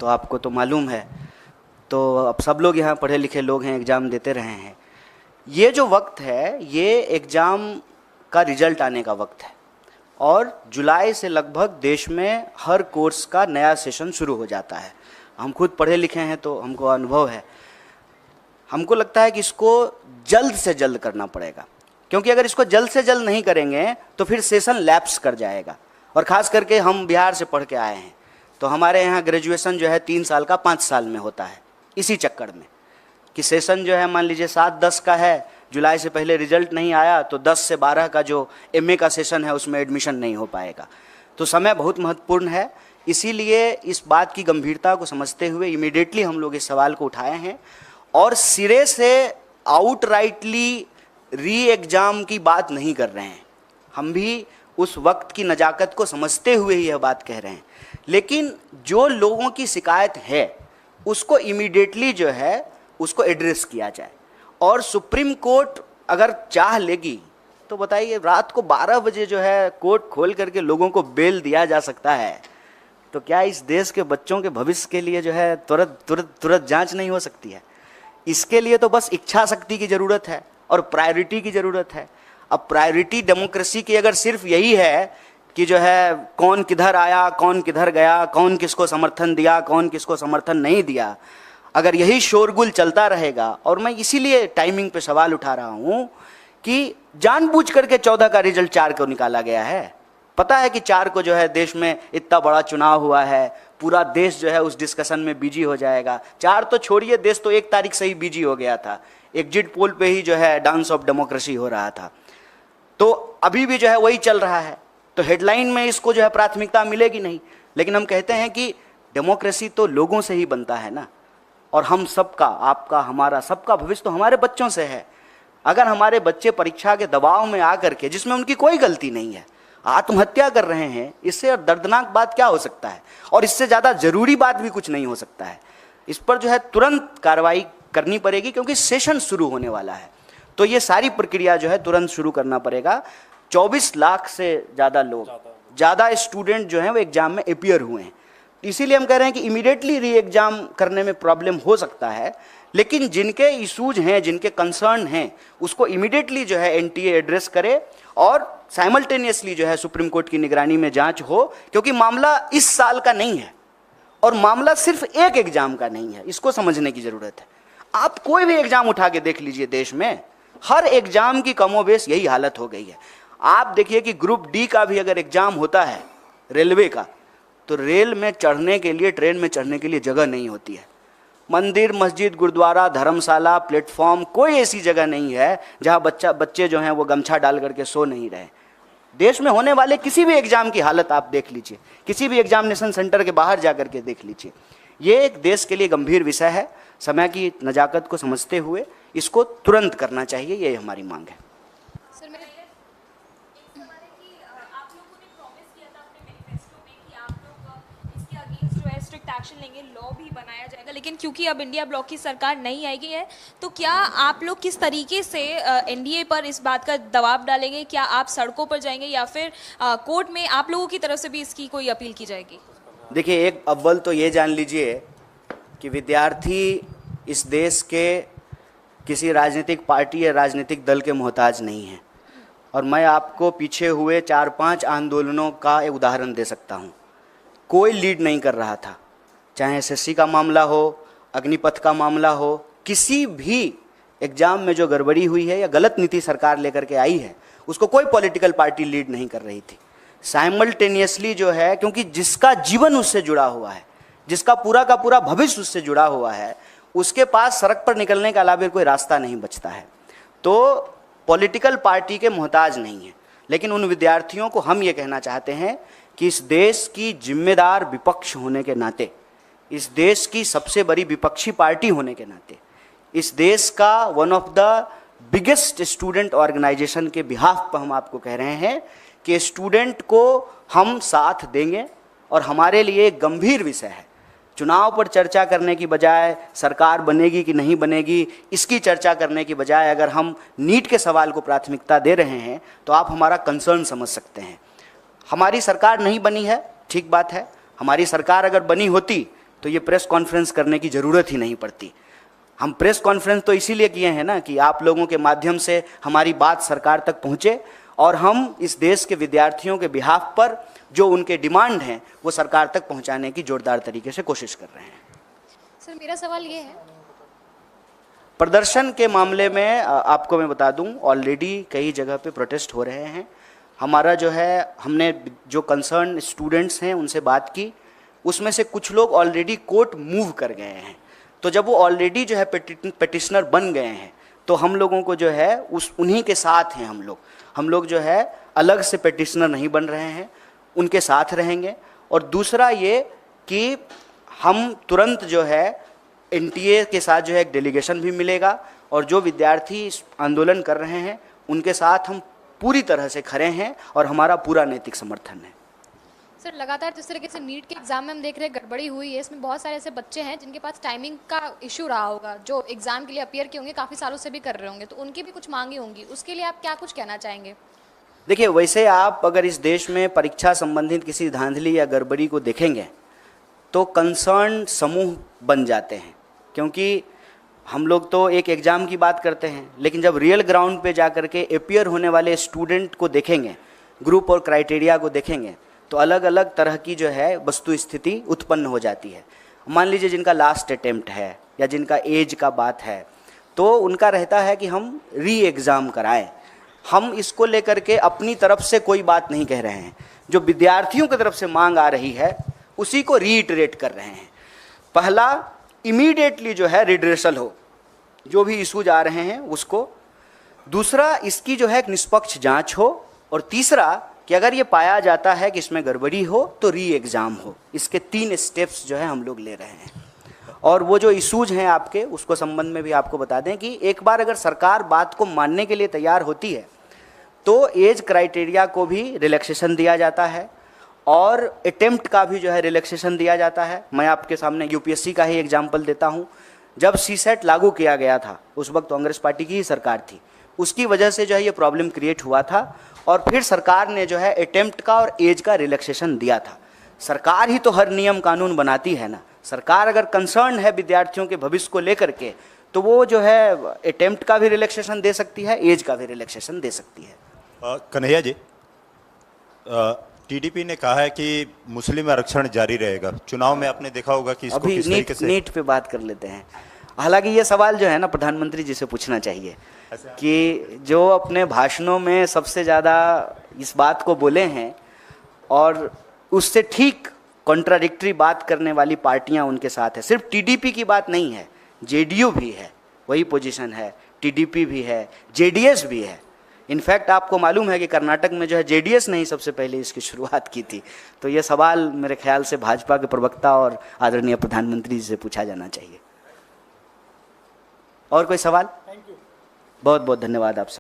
तो आपको तो मालूम है। तो अब सब लोग यहाँ पढ़े लिखे लोग हैं, एग्ज़ाम देते रहे हैं। ये जो वक्त है ये एग्ज़ाम का रिजल्ट आने का वक्त है और जुलाई से लगभग देश में हर कोर्स का नया सेशन शुरू हो जाता है। हम खुद पढ़े लिखे हैं तो हमको अनुभव है। हमको लगता है कि इसको जल्द से जल्द करना पड़ेगा, क्योंकि अगर इसको जल्द से जल्द नहीं करेंगे तो फिर सेशन लैप्स कर जाएगा। और ख़ास करके हम बिहार से पढ़ के आए हैं तो हमारे यहाँ ग्रेजुएशन जो है 3 साल का 5 साल में होता है। इसी चक्कर में कि सेशन जो है मान लीजिए 7-10 का है, जुलाई से पहले रिजल्ट नहीं आया तो 10 से 12 का जो एमए का सेशन है उसमें एडमिशन नहीं हो पाएगा। तो समय बहुत महत्वपूर्ण है। इसीलिए इस बात की गंभीरता को समझते हुए इमीडिएटली हम लोग इस सवाल को उठाए हैं और सिरे से आउटराइटली री एग्ज़ाम की बात नहीं कर रहे हैं। हम भी उस वक्त की नज़ाकत को समझते हुए ही यह बात कह रहे हैं, लेकिन जो लोगों की शिकायत है उसको इमीडिएटली जो है उसको एड्रेस किया जाए। और सुप्रीम कोर्ट अगर चाह लेगी तो बताइए रात को 12 बजे जो है कोर्ट खोल करके लोगों को बेल दिया जा सकता है, तो क्या इस देश के बच्चों के भविष्य के लिए जो है तुरंत जांच नहीं हो सकती है? इसके लिए तो बस इच्छा शक्ति की ज़रूरत है और प्रायोरिटी की ज़रूरत है। अब प्रायोरिटी डेमोक्रेसी की अगर सिर्फ यही है कि जो है कौन किधर आया, कौन किधर गया, कौन किसको समर्थन दिया, कौन किसको समर्थन नहीं दिया, अगर यही शोरगुल चलता रहेगा, और मैं इसीलिए टाइमिंग पे सवाल उठा रहा हूँ कि जानबूझ करके 14 का रिजल्ट 4 को निकाला गया है। पता है कि 4 को जो है देश में इतना बड़ा चुनाव हुआ है, पूरा देश जो है उस डिस्कशन में बिजी हो जाएगा। 4 तो छोड़िए, देश तो 1 तारीख से ही बिजी हो गया था। एग्जिट पोल पे ही जो है डांस ऑफ डेमोक्रेसी हो रहा था। तो अभी भी जो है वही चल रहा है, तो हेडलाइन में इसको जो है प्राथमिकता मिलेगी नहीं। लेकिन हम कहते हैं कि डेमोक्रेसी तो लोगों से ही बनता है ना, और हम सबका, आपका, हमारा, सबका भविष्य तो हमारे बच्चों से है। अगर हमारे बच्चे परीक्षा के दबाव में आकर के, जिसमें उनकी कोई गलती नहीं है, आत्महत्या कर रहे हैं, इससे दर्दनाक बात क्या हो सकता है? और इससे ज़्यादा ज़रूरी बात भी कुछ नहीं हो सकता है। इस पर जो है तुरंत कार्रवाई करनी पड़ेगी, क्योंकि सेशन शुरू होने वाला है। तो ये सारी प्रक्रिया जो है तुरंत शुरू करना पड़ेगा। 24 लाख से ज़्यादा लोग, ज़्यादा स्टूडेंट जो हैं वो एग्ज़ाम में अपीयर हुए हैं। इसीलिए हम कह रहे हैं कि इमीडिएटली री एग्ज़ाम करने में प्रॉब्लम हो सकता है, लेकिन जिनके इशूज हैं, जिनके कंसर्न हैं, उसको इमीडिएटली जो है एनटीए एड्रेस करे और साइमल्टेनियसली जो है सुप्रीम कोर्ट की निगरानी में जांच हो, क्योंकि मामला इस साल का नहीं है और मामला सिर्फ एक एग्ज़ाम का नहीं है। इसको समझने की ज़रूरत है। आप कोई भी एग्ज़ाम उठा के देख लीजिए, देश में हर एग्ज़ाम की कमोबेश यही हालत हो गई है। आप देखिए कि ग्रुप डी का भी अगर एग्ज़ाम होता है रेलवे का, तो रेल में चढ़ने के लिए, ट्रेन में चढ़ने के लिए जगह नहीं होती है। मंदिर, मस्जिद, गुरुद्वारा, धर्मशाला, प्लेटफॉर्म, कोई ऐसी जगह नहीं है जहां बच्चे जो हैं वो गमछा डाल करके सो नहीं रहे। देश में होने वाले किसी भी एग्ज़ाम की हालत आप देख लीजिए, किसी भी एग्जामिनेशन सेंटर के बाहर जा करके देख लीजिए। ये एक देश के लिए गंभीर विषय है। समय की नज़ाकत को समझते हुए इसको तुरंत करना चाहिए, ये हमारी मांग है। एक्शन लेंगे, लॉ भी बनाया जाएगा, लेकिन क्योंकि अब इंडिया ब्लॉक की सरकार नहीं आएगी है, तो क्या आप लोग किस तरीके से एनडीए पर इस बात का दबाव डालेंगे? क्या आप सड़कों पर जाएंगे या फिर कोर्ट में आप लोगों की तरफ से भी इसकी कोई अपील की जाएगी? देखिए, एक अव्वल तो ये जान लीजिए कि विद्यार्थी इस देश के किसी राजनीतिक पार्टी या राजनीतिक दल के मोहताज नहीं है। और मैं आपको पीछे हुए 4-5 आंदोलनों का एक उदाहरण दे सकता हूँ। कोई लीड नहीं कर रहा था, चाहे एसएससी का मामला हो, अग्निपथ का मामला हो, किसी भी एग्ज़ाम में जो गड़बड़ी हुई है या गलत नीति सरकार लेकर के आई है, उसको कोई पॉलिटिकल पार्टी लीड नहीं कर रही थी। साइमल्टेनियसली जो है, क्योंकि जिसका जीवन उससे जुड़ा हुआ है, जिसका पूरा का पूरा भविष्य उससे जुड़ा हुआ है, उसके पास सड़क पर निकलने के अलावा कोई रास्ता नहीं बचता है। तो पॉलिटिकल पार्टी के मोहताज नहीं है। लेकिन उन विद्यार्थियों को हम ये कहना चाहते हैं कि इस देश की जिम्मेदार विपक्ष होने के नाते, इस देश की सबसे बड़ी विपक्षी पार्टी होने के नाते, इस देश का one of the biggest student organisation के बिहाफ पर हम आपको कह रहे हैं कि स्टूडेंट को हम साथ देंगे। और हमारे लिए एक गंभीर विषय है, चुनाव पर चर्चा करने की बजाय, सरकार बनेगी कि नहीं बनेगी इसकी चर्चा करने की बजाय, अगर हम नीट के सवाल को प्राथमिकता दे रहे हैं तो आप हमारा कंसर्न समझ सकते हैं। हमारी सरकार नहीं बनी है, ठीक बात है। हमारी सरकार अगर बनी होती तो ये प्रेस कॉन्फ्रेंस करने की ज़रूरत ही नहीं पड़ती। हम प्रेस कॉन्फ्रेंस तो इसीलिए किए हैं ना कि आप लोगों के माध्यम से हमारी बात सरकार तक पहुँचे और हम इस देश के विद्यार्थियों के बिहाफ पर जो उनके डिमांड हैं वो सरकार तक पहुँचाने की जोरदार तरीके से कोशिश कर रहे हैं। सर मेरा सवाल ये है, प्रदर्शन के मामले में आपको मैं बता दूं, ऑलरेडी कई जगह पे प्रोटेस्ट हो रहे हैं। हमारा जो है, हमने जो कंसर्न स्टूडेंट्स हैं उनसे बात की, उसमें से कुछ लोग ऑलरेडी कोर्ट मूव कर गए हैं। तो जब वो ऑलरेडी जो है पिटिशनर बन गए हैं तो हम लोगों को जो है उन्हीं के साथ हैं। हम लोग जो है अलग से पिटिशनर नहीं बन रहे हैं, उनके साथ रहेंगे। और दूसरा ये कि हम तुरंत जो है एनटीए के साथ जो है एक डेलीगेशन भी मिलेगा और जो विद्यार्थी इस आंदोलन कर रहे हैं उनके साथ हम पूरी तरह से खड़े हैं और हमारा पूरा नैतिक समर्थन है। सर लगातार जिस तरीके से नीट के एग्जाम में हम देख रहे हैं गड़बड़ी हुई है, इसमें बहुत सारे ऐसे बच्चे हैं जिनके पास टाइमिंग का इशू रहा होगा, जो एग्जाम के लिए अपीयर किए होंगे, काफ़ी सालों से भी कर रहे होंगे, तो उनकी भी कुछ मांगे होंगी, उसके लिए आप क्या कुछ कहना चाहेंगे? देखिए, वैसे आप अगर इस देश में परीक्षा संबंधित किसी धांधली या गड़बड़ी को देखेंगे तो कंसर्न समूह बन जाते हैं, क्योंकि हम लोग तो एक एग्ज़ाम की बात करते हैं, लेकिन जब रियल ग्राउंड पे जा कर के अपीयर होने वाले स्टूडेंट को देखेंगे, ग्रुप और क्राइटेरिया को देखेंगे, तो अलग अलग तरह की जो है वस्तु स्थिति उत्पन्न हो जाती है। मान लीजिए जिनका लास्ट अटेम्प्ट है या जिनका एज का बात है, तो उनका रहता है कि हम री एग्ज़ाम कराएं। हम इसको लेकर के अपनी तरफ से कोई बात नहीं कह रहे हैं, जो विद्यार्थियों की तरफ से मांग आ रही है उसी को रीइटरेट कर रहे हैं। पहला, इमीडिएटली जो है रिड्रेसल हो, जो भी इशूज आ रहे हैं उसको। दूसरा, इसकी जो है एक निष्पक्ष जांच हो। और तीसरा कि अगर ये पाया जाता है कि इसमें गड़बड़ी हो तो री एग्ज़ाम हो। इसके 3 स्टेप्स जो है हम लोग ले रहे हैं। और वो जो इशूज हैं आपके, उसको संबंध में भी आपको बता दें कि एक बार अगर सरकार बात को मानने के लिए तैयार होती है तो एज क्राइटेरिया को भी रिलैक्सेशन दिया जाता है और अटेम्प्ट का भी जो है रिलैक्सेशन दिया जाता है। मैं आपके सामने यूपीएससी का ही एग्जाम्पल देता हूँ। जब सीसेट लागू किया गया था उस वक्त कांग्रेस पार्टी की ही सरकार थी, उसकी वजह से जो है ये प्रॉब्लम क्रिएट हुआ था और फिर सरकार ने जो है अटेम्प्ट का और एज का रिलैक्सेशन दिया था। सरकार ही तो हर नियम कानून बनाती है ना। सरकार अगर कंसर्न है विद्यार्थियों के भविष्य को लेकर के तो वो जो है अटेम्प्ट का भी रिलैक्सेशन दे सकती है, एज का भी रिलैक्सेशन दे सकती है। कन्हैया जी, टीडीपी ने कहा है कि मुस्लिम आरक्षण जारी रहेगा। चुनाव में आपने देखा होगा कि इसको किस तरीके से नीट पे बात कर लेते हैं। हालांकि ये सवाल जो है ना प्रधानमंत्री जी से पूछना चाहिए कि जो अपने भाषणों में सबसे ज़्यादा इस बात को बोले हैं और उससे ठीक कॉन्ट्राडिक्टरी बात करने वाली पार्टियां उनके साथ है। सिर्फ टीडीपी की बात नहीं है, जेडीयू भी है, वही पोजीशन है, टीडीपी भी है, जेडीएस भी है। इनफैक्ट आपको मालूम है कि कर्नाटक में जो है जेडीएस ने ही सबसे पहले इसकी शुरुआत की थी। तो ये सवाल मेरे ख्याल से भाजपा के प्रवक्ता और आदरणीय प्रधानमंत्री जी से पूछा जाना चाहिए। और कोई सवाल? बहुत बहुत धन्यवाद आपसे।